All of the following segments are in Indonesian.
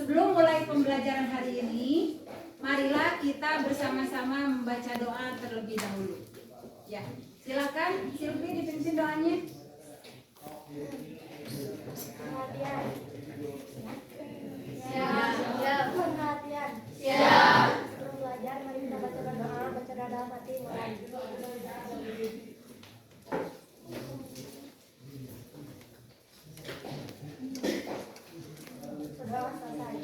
sebelum mulai pembelajaran hari ini, marilah kita bersama-sama membaca doa terlebih dahulu. Ya, silakan Silvi dipimpin doanya. Siap. Perhatian. Siap. Sebelum belajar, mari kita baca doa dalam hati. Berdoa selesai.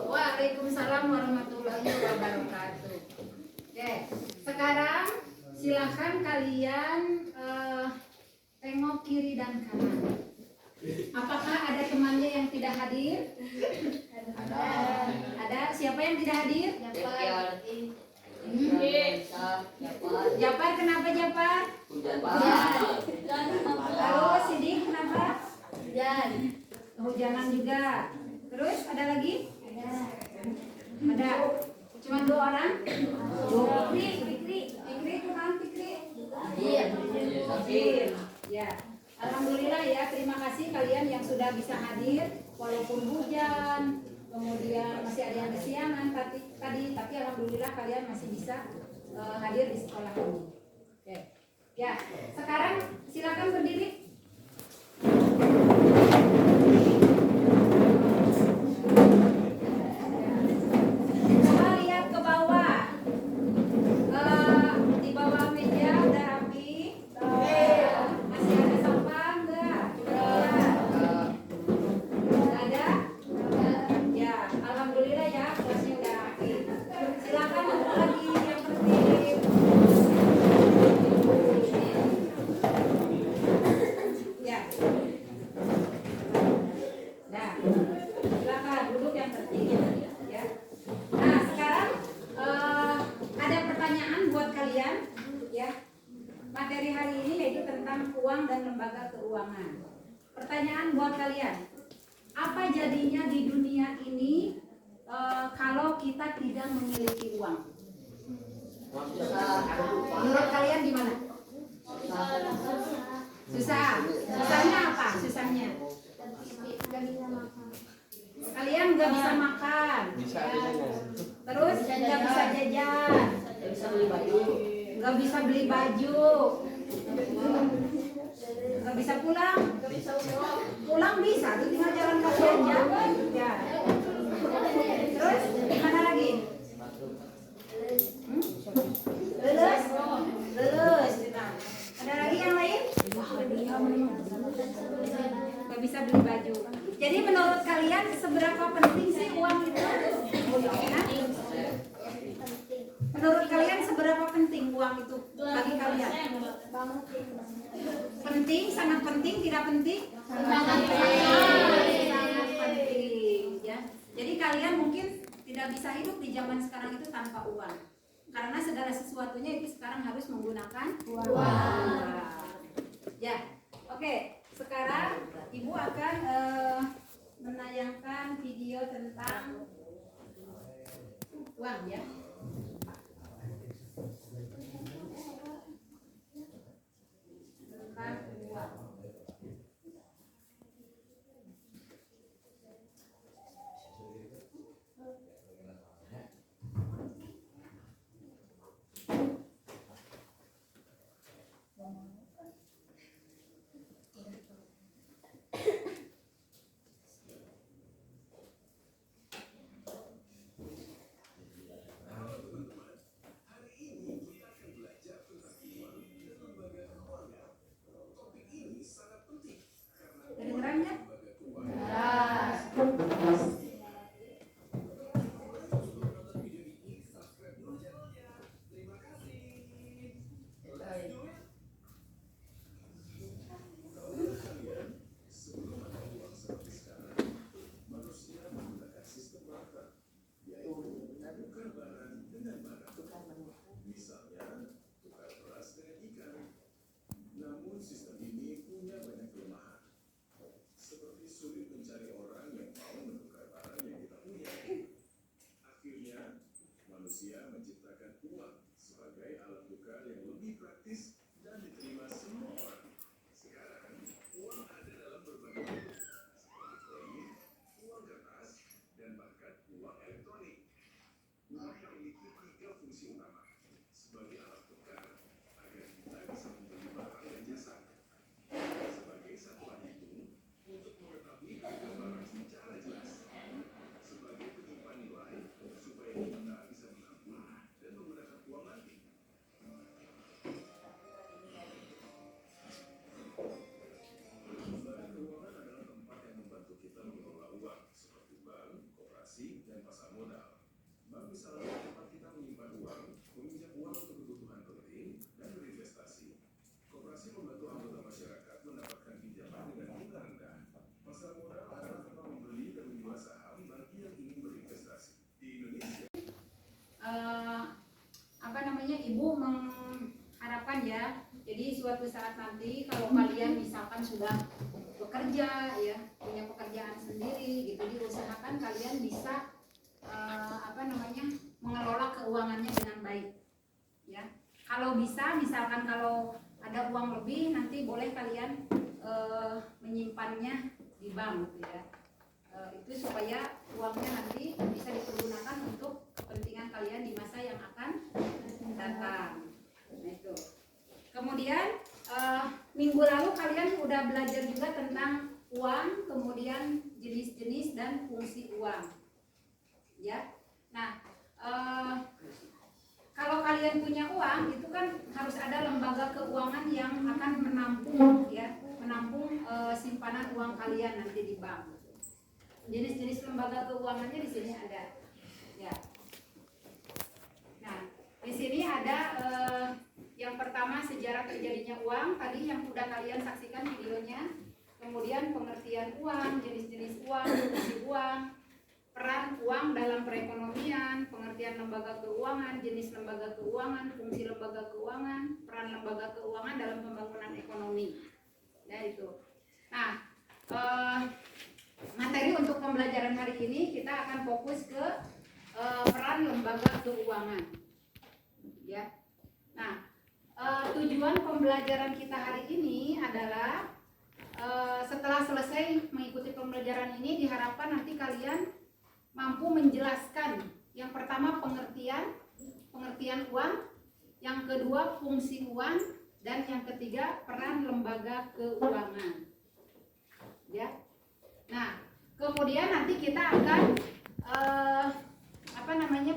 Waalaikumsalam warahmatullahi wabarakatuh. Oke, sekarang silahkan kalian tengok kiri dan kanan. Apakah ada temannya yang tidak hadir? Ada. Siapa yang tidak hadir? Japar, kenapa Japar? Terus Sidik kenapa? Hujanan juga. Terus ada lagi? Ada. Cuma 2 orang? Fikri kurang Fikri. Ya. Alhamdulillah ya, terima kasih kalian yang sudah bisa hadir walaupun hujan, kemudian masih ada yang kesiangan tadi, tapi alhamdulillah kalian masih bisa hadir di sekolah ini. Oke. Ya, sekarang silakan berdiri. Coba lihat ke bawah. Di bawah meja udah rapi. Masih ada sampah enggak? Ada? Ya, alhamdulillah ya, kelasnya udah rapi. Silakan untuk lagi yang tertib. Ya. Nah, silakan duduk yang tertib. Ya. Nah, sekarang ada pertanyaan buat kalian, ya. Materi hari ini yaitu tentang uang dan lembaga keuangan. Pertanyaan buat kalian, apa jadinya di dunia ini kalau kita tidak memiliki uang? Menurut kalian gimana? Susah. Susahnya apa? Susahnya? Kalian nggak bisa makan. Terus nggak bisa jajan. Nggak bisa beli baju. Nggak bisa pulang. Pulang bisa, tuh tinggal jalan kaki aja. Ya. Terus gimana lagi? Lulus. Ada lagi yang lain? Nggak bisa beli baju. Jadi menurut kalian seberapa penting sih uang itu? Menurut kalian seberapa penting uang itu bagi kalian? Penting, sangat penting, tidak penting? Sangat penting, ya. Jadi kalian mungkin tidak bisa hidup di zaman sekarang itu tanpa uang. Karena segala sesuatunya itu sekarang harus menggunakan uang. Ya, oke. Sekarang Ibu akan menayangkan video tentang uang, ya. Tentang uang. suatu saat nanti kalau kalian misalkan sudah bekerja ya, punya pekerjaan sendiri gitu, diusahakan kalian bisa mengelola keuangannya dengan baik ya. Kalau bisa, misalkan kalau ada uang lebih, nanti boleh kalian menyimpannya di bank gitu ya. Itu supaya uangnya nanti bisa dipergunakan untuk kepentingan kalian di masa yang akan datang. Nah itu. Kemudian minggu lalu kalian udah belajar juga tentang uang, kemudian jenis-jenis dan fungsi uang. Ya. Nah, kalau kalian punya uang itu kan harus ada lembaga keuangan yang akan menampung ya, simpanan uang kalian nanti di bank. Jenis-jenis lembaga keuangannya di sini ada. Ya. Nah, di sini ada yang pertama sejarah terjadinya uang, tadi yang sudah kalian saksikan videonya. Kemudian pengertian uang, jenis-jenis uang, fungsi uang, peran uang dalam perekonomian, pengertian lembaga keuangan, jenis lembaga keuangan, fungsi lembaga keuangan, peran lembaga keuangan dalam pembangunan ekonomi. Ya itu. Nah, materi untuk pembelajaran hari ini kita akan fokus ke peran lembaga keuangan. Ya. Nah, tujuan pembelajaran kita hari ini adalah setelah selesai mengikuti pembelajaran ini diharapkan nanti kalian mampu menjelaskan yang pertama pengertian uang, yang kedua fungsi uang, dan yang ketiga peran lembaga keuangan. Ya. Nah, kemudian nanti kita akan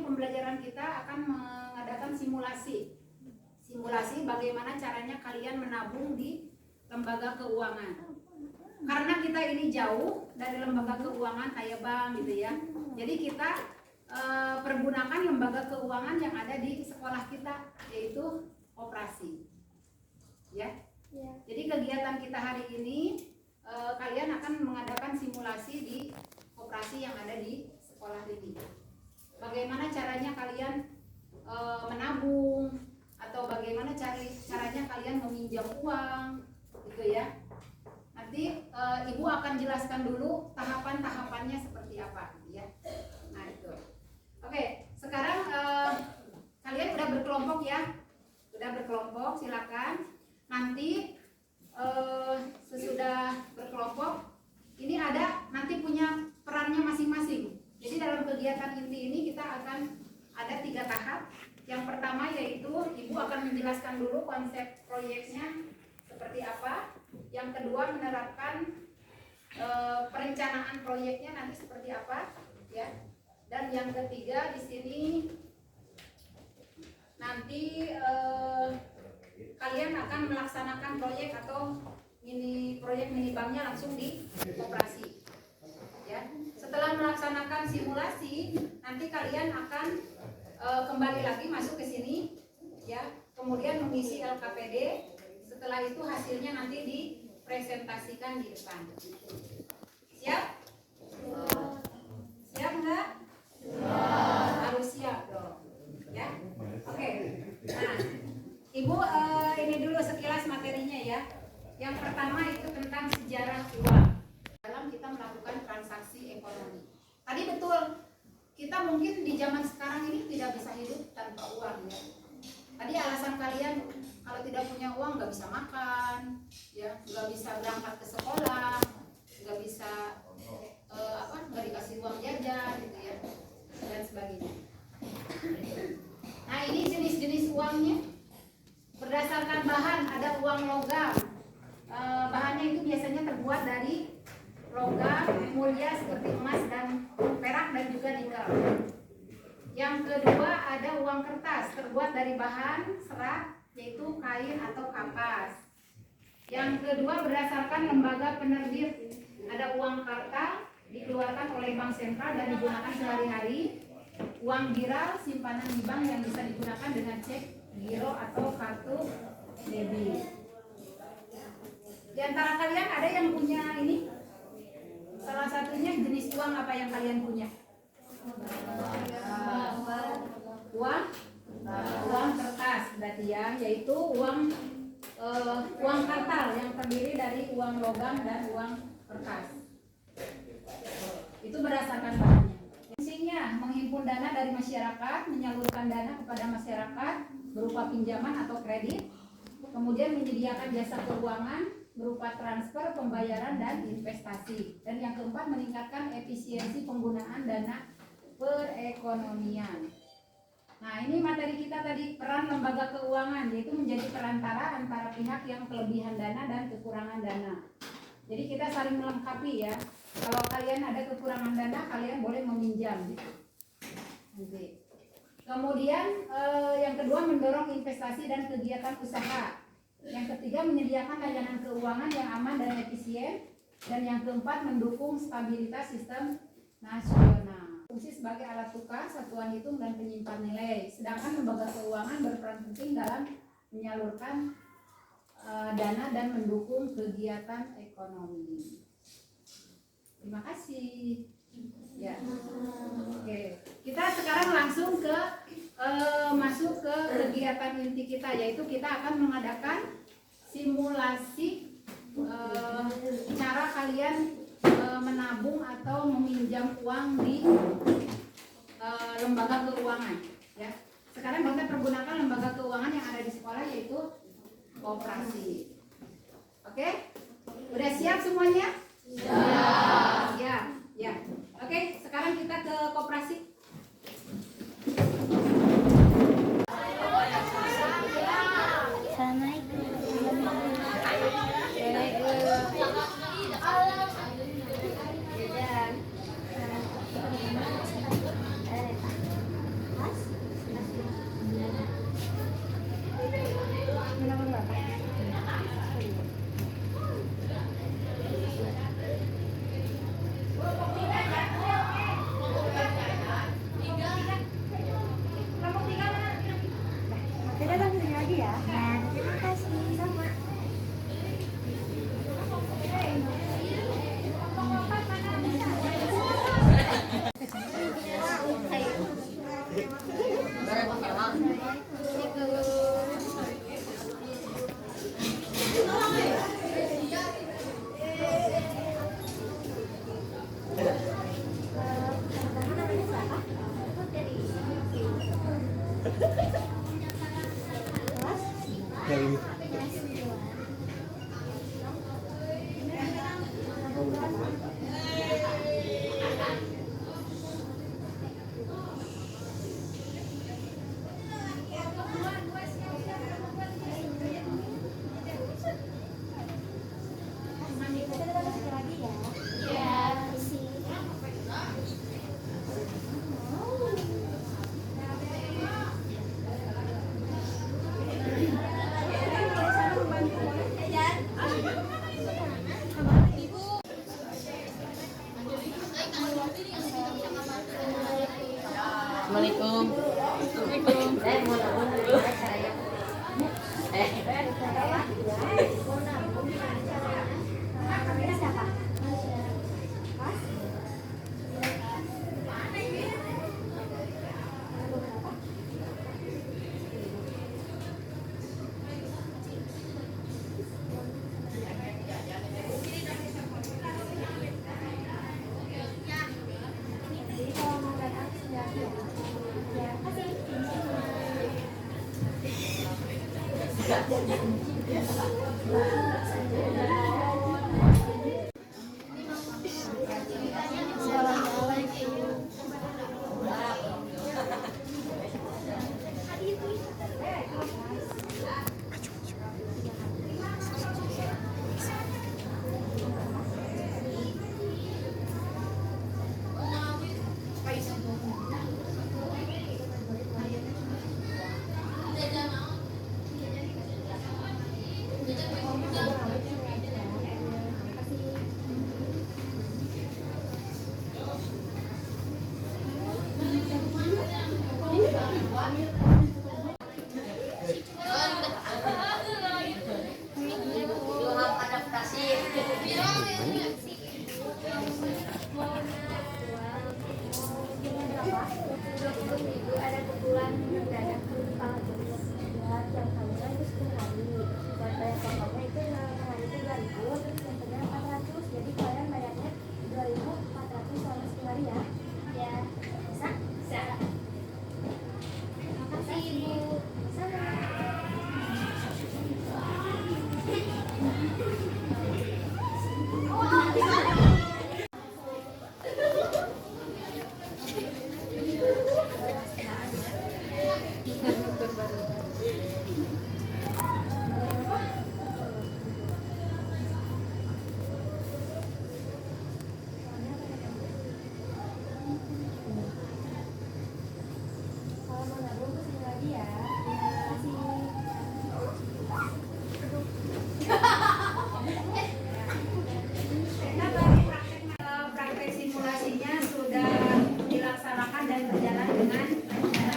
pembelajaran kita akan mengadakan simulasi bagaimana caranya kalian menabung di lembaga keuangan. Karena kita ini jauh dari lembaga keuangan kayak bank gitu ya. Jadi kita pergunakan lembaga keuangan yang ada di sekolah kita, yaitu koperasi. Ya. Jadi kegiatan kita hari ini kalian akan mengadakan simulasi di koperasi yang ada di sekolah ini. Bagaimana caranya kalian menabung, atau bagaimana caranya kalian meminjam uang gitu ya. Nanti ibu akan jelaskan dulu tahapan-tahapannya seperti apa ya. Nah itu. Oke, sekarang kalian udah berkelompok ya. Udah berkelompok, silakan. Nanti sesudah berkelompok ini ada nanti punya perannya masing-masing. Jadi dalam kegiatan inti ini kita akan ada 3 tahap. Yang pertama yaitu ibu akan menjelaskan dulu konsep proyeknya seperti apa. Yang kedua menerapkan perencanaan proyeknya nanti seperti apa, ya. Dan yang ketiga di sini nanti kalian akan melaksanakan proyek atau proyek mini banknya langsung di koperasi. Ya. Setelah melaksanakan simulasi, nanti kalian akan kembali lagi masuk ke sini, ya. Kemudian mengisi LKPD. Setelah itu hasilnya nanti dipresentasikan di depan. Siap? Siap nggak? Harus siap dong. Ya. Oke. Nah, ibu ini dulu sekilas materinya ya. Yang pertama itu tentang sejarah uang dalam kita melakukan transaksi ekonomi. Tadi betul, kita mungkin di zaman sekarang ini tidak bisa hidup tanpa uang ya. Tadi alasan kalian kalau tidak punya uang nggak bisa makan, ya, nggak bisa berangkat ke sekolah, nggak bisa nggak dikasih uang jajan gitu ya, dan sebagainya. Nah ini jenis-jenis uangnya berdasarkan bahan, ada uang logam. Bahannya itu biasanya terbuat dari logam mulia seperti emas dan perak dan juga nikel. Yang kedua ada uang kertas terbuat dari bahan serat yaitu kain atau kapas. Yang kedua berdasarkan lembaga penerbit, ada uang karta dikeluarkan oleh bank sentral dan digunakan sehari-hari. Uang giral simpanan di bank yang bisa digunakan dengan cek giro atau kartu debit. Di antara kalian ada yang punya ini? Salah satunya jenis uang apa yang kalian punya? Uang kertas berarti ya, yaitu uang uang kartal yang terdiri dari uang logam dan uang kertas. Itu berdasarkan bahannya. Fungsinya menghimpun dana dari masyarakat, menyalurkan dana kepada masyarakat berupa pinjaman atau kredit, kemudian menyediakan jasa keuangan berupa transfer, pembayaran, dan investasi. Dan yang keempat, meningkatkan efisiensi penggunaan dana perekonomian. Nah, ini materi kita tadi, peran lembaga keuangan, yaitu menjadi perantara antara pihak yang kelebihan dana dan kekurangan dana. Jadi kita saling melengkapi ya. Kalau kalian ada kekurangan dana, kalian boleh meminjam gitu. Nanti. Kemudian yang kedua, mendorong investasi dan kegiatan usaha. Yang ketiga, menyediakan layanan keuangan yang aman dan efisien. Dan yang keempat, mendukung stabilitas sistem nasional. Fungsi sebagai alat tukar, satuan hitung, dan penyimpan nilai. Sedangkan lembaga keuangan berperan penting dalam menyalurkan dana dan mendukung kegiatan ekonomi. Terima kasih. Ya. Oke. Kita sekarang langsung ke masuk ke kegiatan inti kita, yaitu kita akan mengadakan simulasi cara kalian menabung atau meminjam uang di lembaga keuangan. Ya. Sekarang kita pergunakan lembaga keuangan yang ada di sekolah, yaitu koperasi. Oke? Udah siap semuanya? Siap. Ya. Oke, sekarang kita ke koperasi. Assalamualaikum. Saya mau nabung dulu. lagi ya. Ya, bisa. Bisa. Terima kasih Ibu. Sama. Kalau mau nabung kesini lagi ya. Terima kasih. Nah, bagi praktek simulasinya sudah dilaksanakan dan berjalan dengan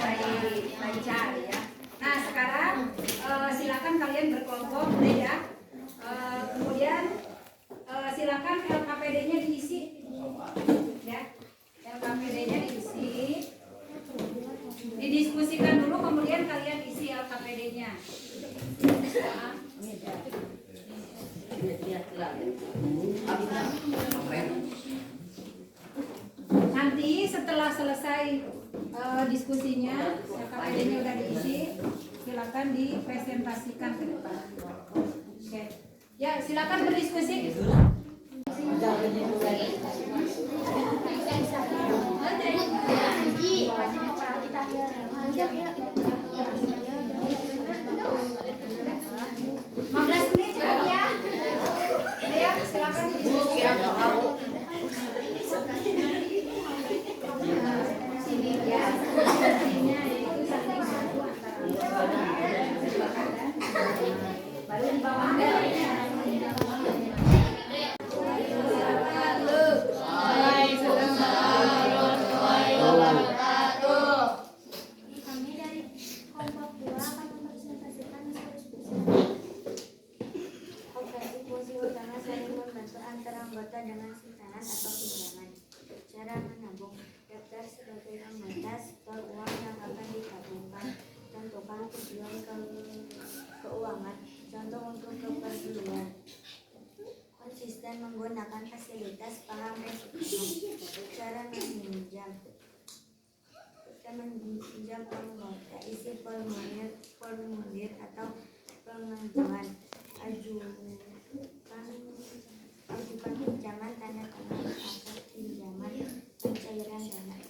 baik, lancar ya. Nah, sekarang silakan kalian berkelompok ya. Kemudian silakan LKPD-nya diisi ya. LKPD-nya diisi. Didiskusikan dulu kemudian kalian isi LKPD-nya. Nanti setelah selesai diskusinya, LKPD-nya udah diisi, silakan dipresentasikan ke depan. Oke. Ya, silakan berdiskusi. Silakan baru di bawah Kami dari kelompok 2 akan mempresentasikan operasi fungsi utama saling membantu antar anggota dengan simpanan atau pinjaman. Cara menabung. Daftar sebagai anggota setor uang yang akan ditabungkan. Tentukan tujuan keuangan. Contoh untuk keperluan. Konsisten menggunakan fasilitas paham resiko. Cara meminjam. Kita meminjam anggota, isi formulir atau pengajuan, ajukan pinjaman, tanda tangan akad pinjaman, pencairan dana.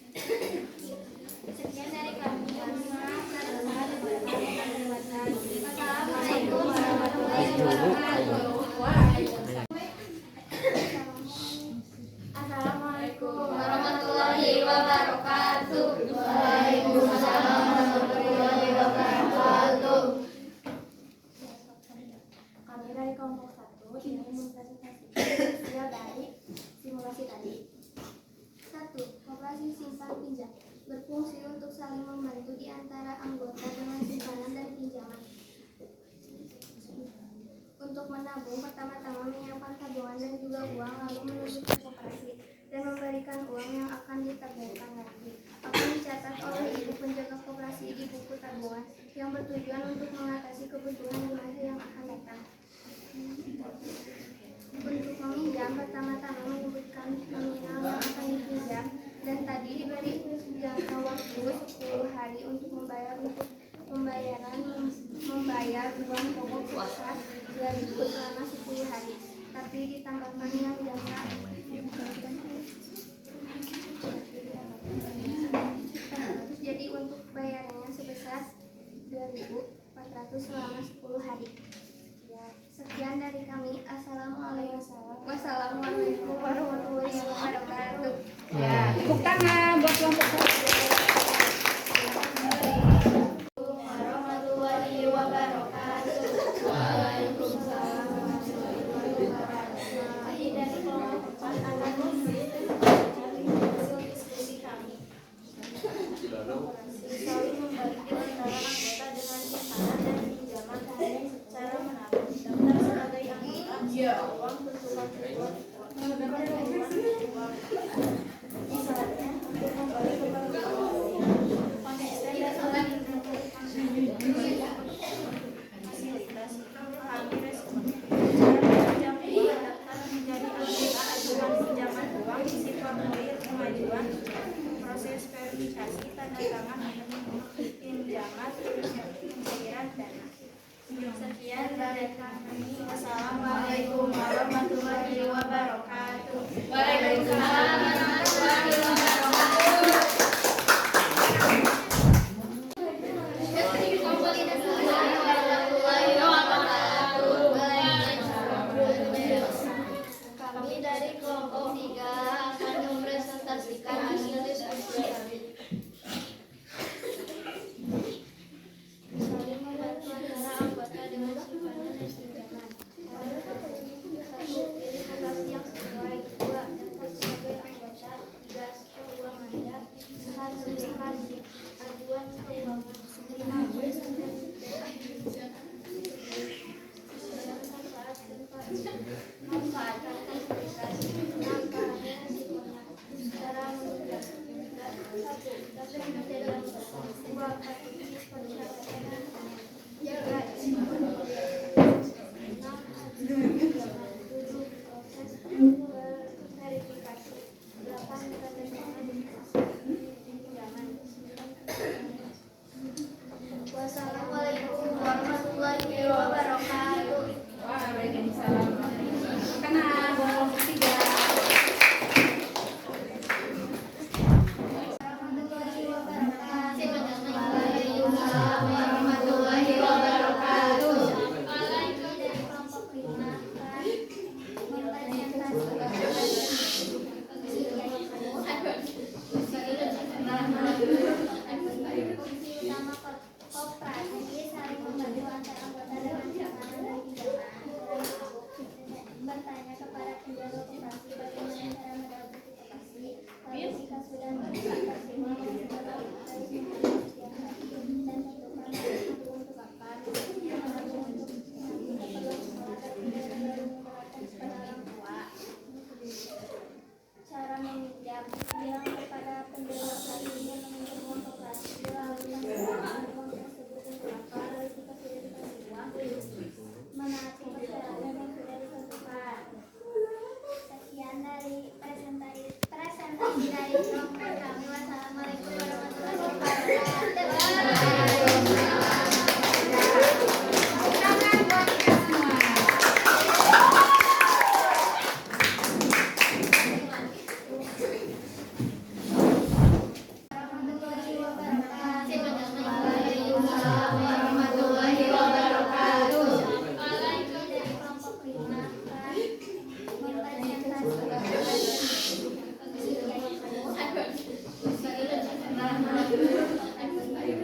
Sekian dari kami. Assalamualaikum warahmatullahi wabarakatuh. Assalamualaikum warahmatullahi wabarakatuh. Waalaikumsalam warahmatullahi wabarakatuh. Kami dari kelompok 1 ingin mempresentasikan hasil dari simulasi tadi. 1. Operasi simpan pinjam berfungsi untuk saling membantu di antara anggota dengan simpanan dan pinjaman. Untuk menabung, pertama-tama menyiapkan tabungan dan juga uang, lalu menuju ke koperasi dan memberikan uang yang akan ditabungkan nanti. Akan dicatat oleh ibu penjaga koperasi di buku tabungan yang bertujuan untuk mengatasi kebutuhan di masa yang akan datang. Untuk meminjam, pertama-tama menyebutkan nominal yang akan dipinjam dan tadi diberi jangka waktu 10 hari untuk membayar uang pokok sebesar 2.000 selama 10 hari. Tapi ditambahkan yang jangka jadi untuk bayarannya sebesar 2.400 selama 10 hari. Ya, sekian dari kami. Wassalamualaikum warahmatullahi wabarakatuh. ya. Tepuk tangan buat kelompok 1. Warahmatullahi wabarakatuh. Waalaikumsalam warahmatullahi wabarakatuh. Kami dari kelompok 4 akan mencari hasil diskusi kami. Saling membantu antara anggota dengan simpanan dan pinjaman cara menabung. Daftar sebagai anggota uang tentukan tujuan misalnya proses verifikasi tanda tangan pinjaman pencairan dana. Sekian dari kami. Wassalamualaikum warahmatullahi wabarakatuh. Waalaikumsalam warahmatullahi wabarakatuh. Kami dari kelompok 3 akan mempresentasikan hasil diskusi kami. Saling membantu antara anggota dengan simpanan dan pinjaman. 1. Pilih lokasi yang sesuai. 2. Daftar sebagai anggota. 3. Keuangan Anda. 4. Aduan keuangan. 5. Manfaatkan aplikasi. 6. Risikonya. Cara menunjukkan. 1. Daftar menjadi anggota. 2. Aktivitas pencatatan. 3. Risiko. 7. Proses verifikasi. 8. Tanda tangan pinjaman. Wassalamualaikum warahmatullahi wabarakatuh. Waalaikumsalam. Karena kelompok 3. Warahmatullahi wabarakatuh. Waalaikumsalam warahmatullahi wabarakatuh. Dari kelompok 5 fungsi utama koperasi saling membantu antar anggota dengan simpanan dan pinjaman. Bertanya kepada penjaga koperasi bagaimana cara mendapat koperasi. Jika sudah mendapatkan semua harus menghadapi setiap hari dan tentukan waktu untuk apa. Untuk keperluan sekolah dan menerapkan kepada orang tua. Cara meminjam. Bilang kepada penjaga koperasi yang meminjam uang koperasi lalu menggunakan uang tersebut untuk apa. Lalu jika sudah dikasih uang, menaati persyaratan yang sudah ditentukan. Sekian dari presentasi dari kelompok kami. Wassalamualaikum warahmatullahi wabarakatuh. Tangan buat kita semua. Warahmatullahi wabarakatuh. Waalaikumsalam warahmatullahi wabarakatuh. Dari kelompok 5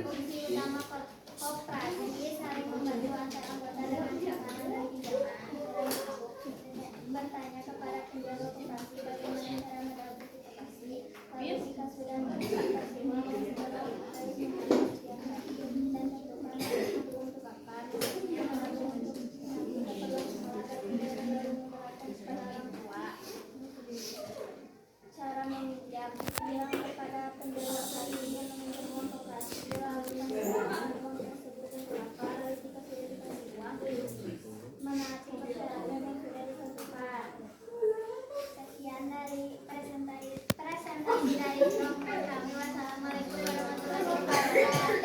fungsi utama koperasi saling membantu antar anggota dengan simpanan dan pinjaman. Bertanya kepada penjaga koperasi bagaimana cara mendapat koperasi. Lalu jika sudah mendapatkan semua harus menghadapi setiap hari dan tentukan waktu untuk apa. Untuk keperluan sekolah dan menerapkan kepada orang tua. Cara meminjam. Bilang kepada penjaga koperasi yang meminjam uang koperasi lalu menggunakan uang tersebut untuk apa. Lalu jika sudah dikasih uang, menaati persyaratan yang sudah ditentukan. Sekian dari presentasi dari kelompok kami. Wassalamualaikum warahmatullahi wabarakatuh.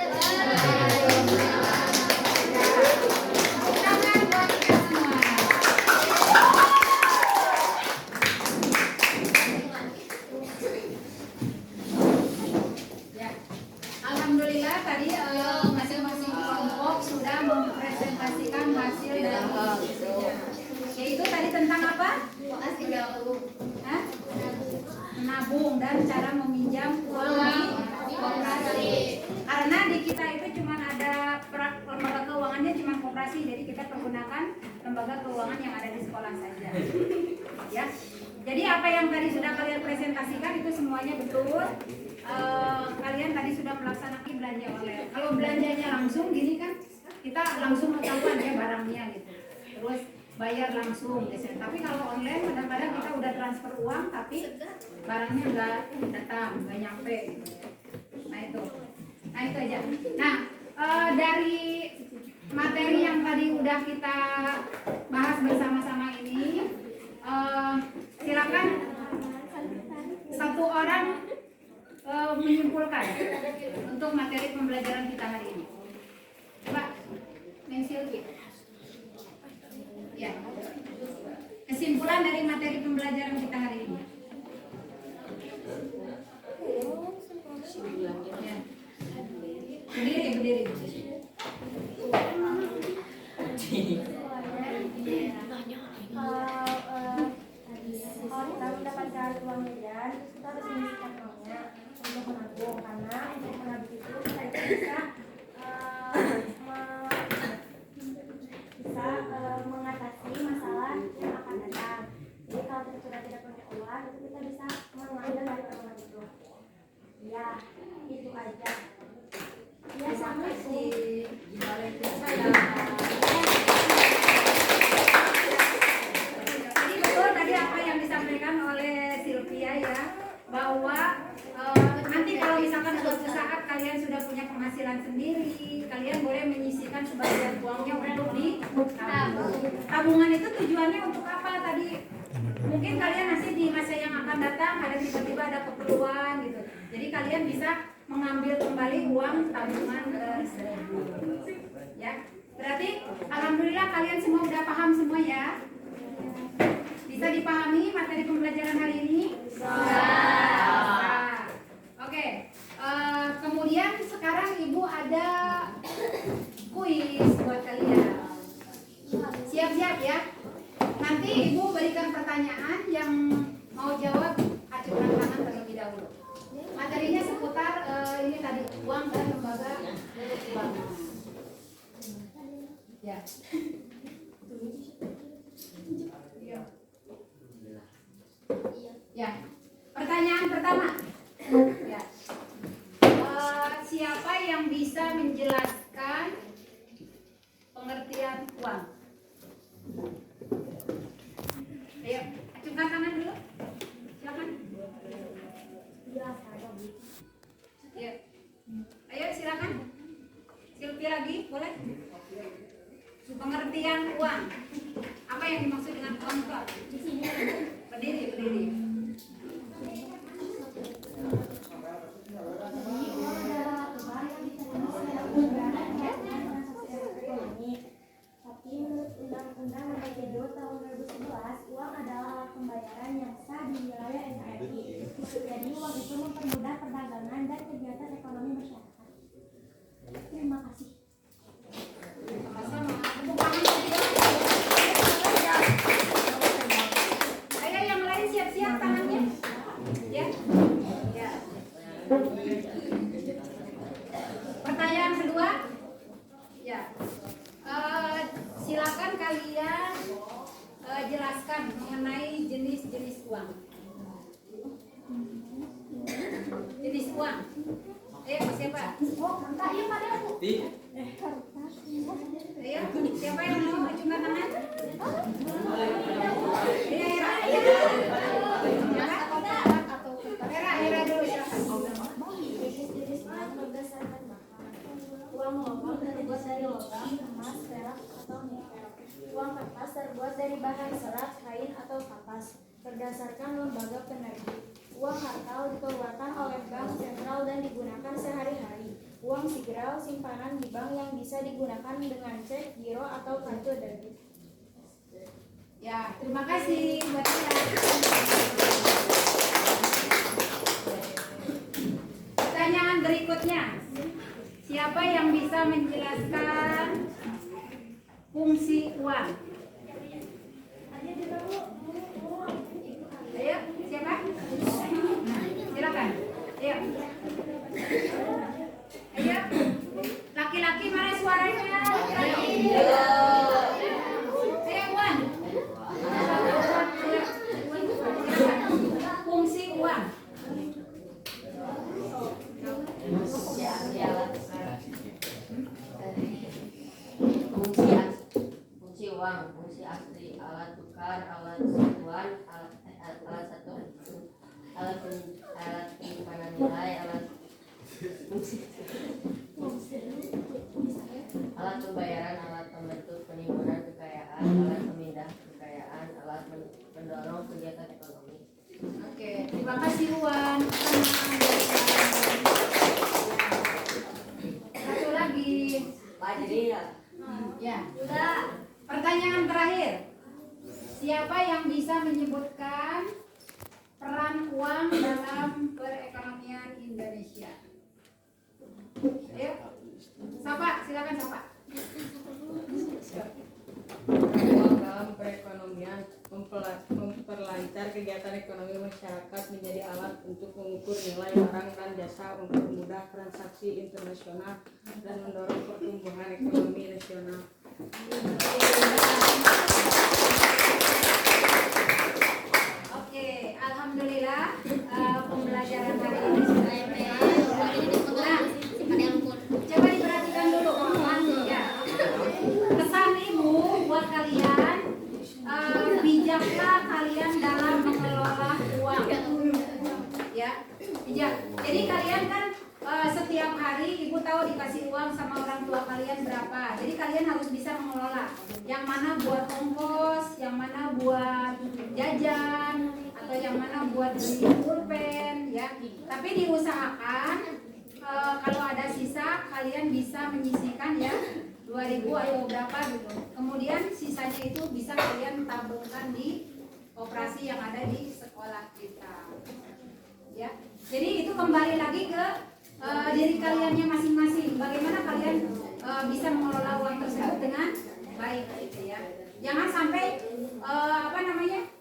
Tangan buat kita semua. Ya. Alhamdulillah tadi masing-masing kelompok sudah mempresentasikan hasil dari diskusinya. Yaitu tadi tentang apa? Hah? Menabung dan cara meminjam uang di koperasi. Karena di kita itu cuma ada lembaga keuangannya cuma koperasi, jadi kita pergunakan lembaga keuangan yang ada di sekolah saja. Ya. Jadi apa yang tadi sudah kalian presentasikan itu semuanya betul. Kalian tadi sudah melaksanakan belanja online. Kalau belanjanya langsung gini kan kita langsung ketahuan ya barangnya gitu. Terus bayar langsung biasanya. Tapi kalau online kadang-kadang kita udah transfer uang tapi barangnya nggak datang, nggak nyampe gitu ya. Nah itu aja. Nah dari materi yang tadi udah kita bahas bersama-sama ini, silakan satu orang menyimpulkan untuk materi pembelajaran kita hari ini. Coba, Silvi. Ya. Kesimpulan dari materi pembelajaran kita hari ini. Ya. Berdiri. Kalau kita mendapatkan uang jajan, kita harus menyisihkan uangnya untuk menabung, karena untuk menabung itu kita bisa mengatasi masalah yang akan datang. Jadi kalau kita sudah tidak punya uang, itu kita bisa mengambil dari uang itu. Ya, itu aja. Ya, sama sih. Jadi betul tadi apa yang disampaikan oleh Sylvia ya, bahwa nanti kalau misalkan suatu saat kalian sudah punya penghasilan sendiri, kalian boleh menyisihkan sebagian uangnya untuk ditabung. Tabungan itu tujuannya untuk apa tadi? Mungkin kalian nanti di masa yang akan datang ada tiba-tiba ada keperluan gitu. Jadi kalian bisa mengambil kembali uang tabungan tersebut. Ya. Berarti alhamdulillah kalian semua udah paham semua ya. Bisa dipahami materi pembelajaran hari ini? Nah, oke. Kemudian sekarang Ibu ada kuis buat kalian. Siap-siap ya. Nanti Ibu berikan pertanyaan yang mau jawab acungkan tangan terlebih dahulu. Materinya seputar ini tadi uang dan lembaga keuangan. Ya. Ya. Pertanyaan pertama. Ya. Siapa yang bisa menjelaskan pengertian uang? Ayo, acungkan tangan dulu. Silakan. Ya. Ayo silakan. Sylvia lagi, boleh? Pengertian uang. Apa yang dimaksud dengan uang itu? Berdiri. Tapi menurut Undang-Undang Nomor 32 Tahun 2011, uang adalah alat pembayaran yang sah di wilayah NKRI. Jadi uang itu mempermudah perdagangan dan kegiatan ekonomi masyarakat. Terima kasih. Ayo yang lain siap-siap tangannya. Ya. Ya. Pertanyaan kedua. Ya. Silakan kalian jelaskan mengenai jenis-jenis uang. Jenis uang. Siapa? Oh, enggak, iya pada aku. Ayo, siapa yang mau acungkan tangan? Era dulu silakan. Jenis-jenis uang berdasarkan bahan. Uang logam terbuat dari logam, emas, perak, atau nikel. Uang kertas terbuat dari bahan serat, kain, atau kapas berdasarkan lembaga penerbit. Uang kartal dikeluarkan oleh bank sentral dan digunakan sehari-hari. Uang sigral simpanan di bank yang bisa digunakan dengan cek, giro, atau kartu debit. Ya, terima kasih buat Era. Pertanyaan berikutnya. Siapa yang bisa menjelaskan fungsi uang? Ayo, siapa? Silakan. Ayo. Ayo. Laki-laki mana suaranya? Ayo, Wan. Fungsi uang. Fungsi uang, fungsi asli, alat tukar, alat satuan, alat satu, alat penyimpanan nilai, alat pembayaran, alat pembentuk penimbunan kekayaan, alat pemindah kekayaan, alat mendorong kegiatan ekonomi. Oke, terima kasih Wan. Sama-sama. Pertanyaan terakhir. Siapa yang bisa menyebutkan peran uang dalam perekonomian Indonesia? Ayo. Sapa, silakan Sapa. Uang dalam perekonomian memperlancar kegiatan ekonomi masyarakat, menjadi alat untuk mengukur nilai barang dan jasa, mempermudah transaksi internasional, dan mendorong pertumbuhan ekonomi nasional. Oke, alhamdulillah pembelajaran hari ini sudah selesai. Nah, coba diperhatikan dulu ya. Pesan ibu buat kalian, bijaklah kalian dalam mengelola uang. Ya, bijak. Jadi kalian kan setiap hari ibu tahu dikasih uang sama orang tua kalian berapa. Jadi kalian harus bisa mengelola. Yang mana buat ongkos, yang mana buat jajan, atau yang mana buat beli pulpen, ya. Tapi diusahakan kalau ada sisa kalian bisa menyisihkan ya 2.000 atau berapa gitu. Kemudian sisanya itu bisa kalian tabungkan di koperasi yang ada di sekolah kita. Ya. Jadi itu kembali lagi ke diri kaliannya masing-masing. Bagaimana kalian bisa mengelola uang tersebut dengan baik gitu ya. Jangan sampai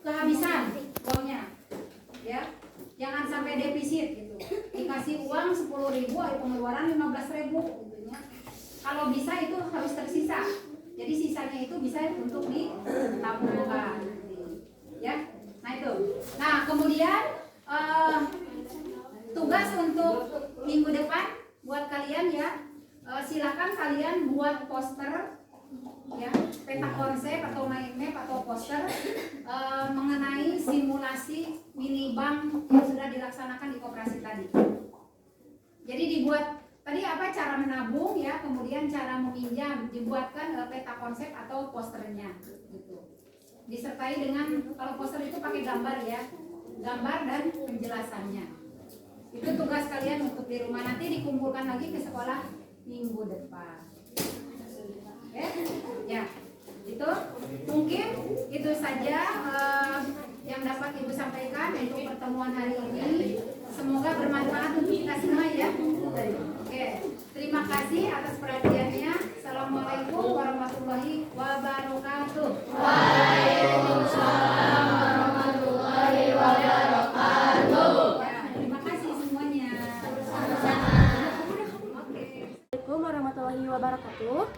kehabisan uangnya. Ya. Jangan sampai defisit gitu. Dikasih uang 10.000, pengeluaran 15.000 gitu ya. Kalau bisa itu harus tersisa. Jadi sisanya itu bisa untuk ditabungkan. Ya. Nah itu. Nah, kemudian tugas untuk minggu depan buat kalian ya, silakan kalian buat poster ya, peta konsep atau mind map atau poster mengenai simulasi mini bank yang sudah dilaksanakan di koperasi tadi. Jadi dibuat tadi apa cara menabung ya, kemudian cara meminjam, dibuatkan peta konsep atau posternya gitu. Disertai dengan, kalau poster itu pakai gambar ya, gambar dan penjelasannya. Itu tugas kalian untuk di rumah, nanti dikumpulkan lagi ke sekolah minggu depan. Ya, itu mungkin itu saja yang dapat ibu sampaikan untuk pertemuan hari ini. Semoga bermanfaat untuk kita semua ya. Oke, terima kasih atas perhatiannya. Assalamualaikum warahmatullahi wabarakatuh. Waalaikumsalam warahmatullahi wabarakatuh. Ya, terima kasih semuanya. Assalamualaikum warahmatullahi wabarakatuh.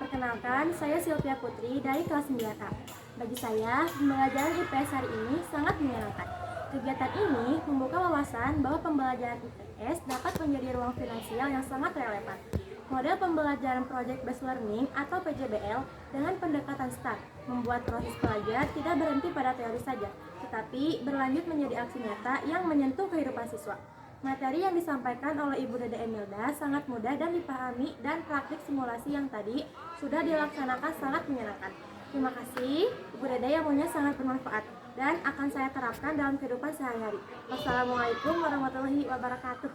Perkenalkan, saya Sylvia Putri dari kelas 9A. Bagi saya, pembelajaran IPS hari ini sangat menyenangkan. Kegiatan ini membuka wawasan bahwa pembelajaran IPS dapat menjadi ruang finansial yang sangat relevan. Model pembelajaran Project Based Learning atau PJBL dengan pendekatan STAR membuat proses belajar tidak berhenti pada teori saja, tetapi berlanjut menjadi aksi nyata yang menyentuh kehidupan siswa. Materi yang disampaikan oleh Ibu Dede Emilda sangat mudah dan dipahami, dan praktik simulasi yang tadi sudah dilaksanakan sangat menyenangkan. Terima kasih Ibu Dede, yang punya sangat bermanfaat dan akan saya terapkan dalam kehidupan sehari-hari. Wassalamualaikum warahmatullahi wabarakatuh.